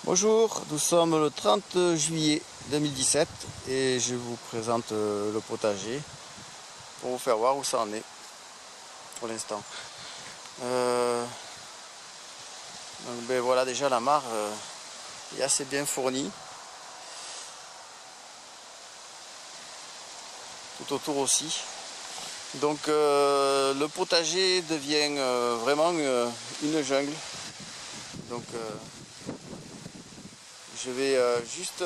Bonjour, nous sommes le 30 juillet 2017 et je vous présente le potager pour vous faire voir où ça en est pour l'instant. Ben voilà, déjà la mare est assez bien fournie. Tout autour aussi. Donc le potager devient vraiment une jungle. Donc je vais juste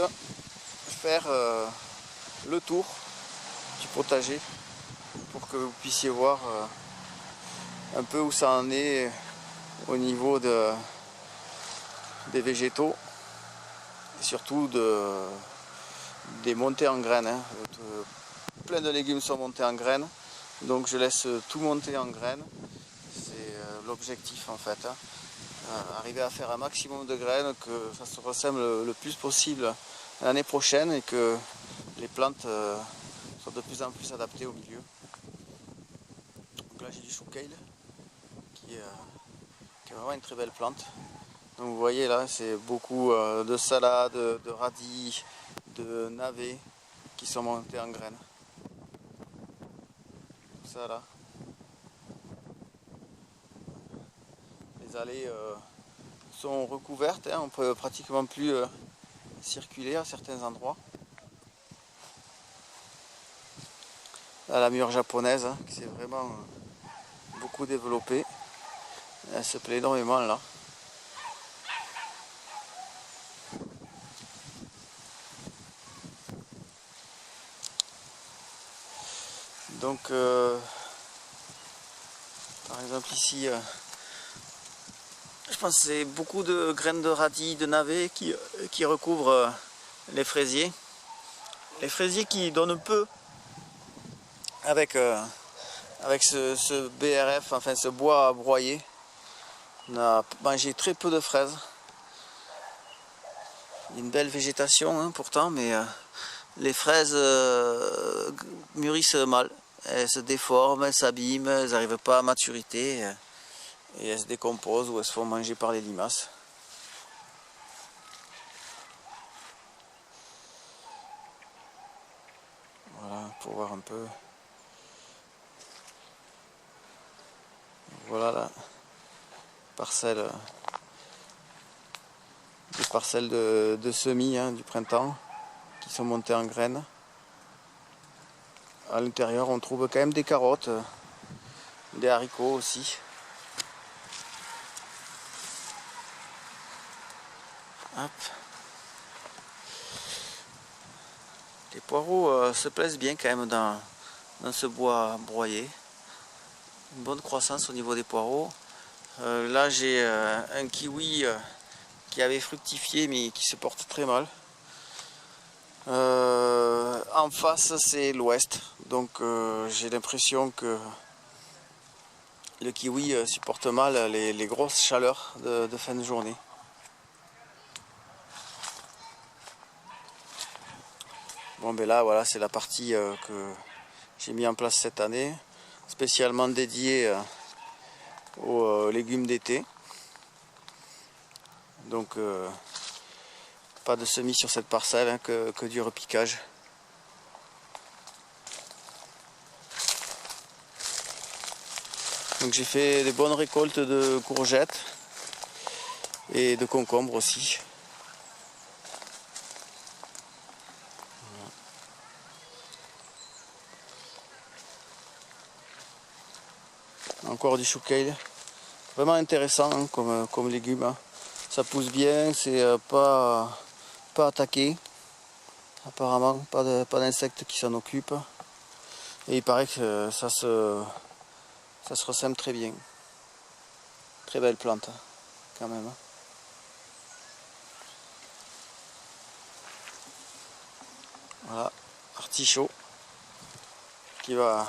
faire le tour du potager pour que vous puissiez voir un peu où ça en est au niveau des végétaux et surtout des montées en graines. Hein. Plein de légumes sont montés en graines, donc je laisse tout monter en graines. C'est l'objectif en fait. Hein. Arriver à faire un maximum de graines, que ça se ressemble le plus possible l'année prochaine et que les plantes soient de plus en plus adaptées au milieu. Donc là j'ai du chou kale qui est vraiment une très belle plante. Donc vous voyez là, c'est beaucoup de salades, de radis, de navets qui sont montés en graines. Tout ça là. Les allées sont recouvertes, hein, on peut pratiquement plus circuler à certains endroits. Là, la mûre japonaise hein, qui s'est vraiment beaucoup développée. Elle se plaît énormément là. Donc par exemple ici je pense que c'est beaucoup de graines de radis, de navets qui recouvrent les fraisiers. Les fraisiers qui donnent peu avec ce BRF, enfin ce bois à broyer. On a mangé très peu de fraises. Il y a une belle végétation hein, pourtant, mais les fraises mûrissent mal. Elles se déforment, elles s'abîment, elles n'arrivent pas à maturité et elles se décomposent ou elles se font manger par les limaces. Voilà, pour voir un peu. Voilà la parcelle, des parcelles de semis hein, du printemps qui sont montées en graines. À l'intérieur on trouve quand même des carottes, des haricots aussi. Hop. Les poireaux se plaisent bien quand même dans ce bois broyé. Une bonne croissance au niveau des poireaux. Là j'ai un kiwi qui avait fructifié mais qui se porte très mal. En face c'est l'ouest, donc j'ai l'impression que le kiwi supporte mal les grosses chaleurs de fin de journée. Bon ben là voilà, c'est la partie que j'ai mis en place cette année, spécialement dédiée aux légumes d'été. Donc pas de semis sur cette parcelle, hein, que du repiquage. Donc j'ai fait des bonnes récoltes de courgettes et de concombres aussi. Encore du chou kale. Vraiment intéressant hein, comme légume. Hein. Ça pousse bien, c'est pas attaqué. Apparemment, pas d'insectes qui s'en occupent. Et il paraît que ça se ressème très bien. Très belle plante, quand même. Hein. Voilà, artichaut qui va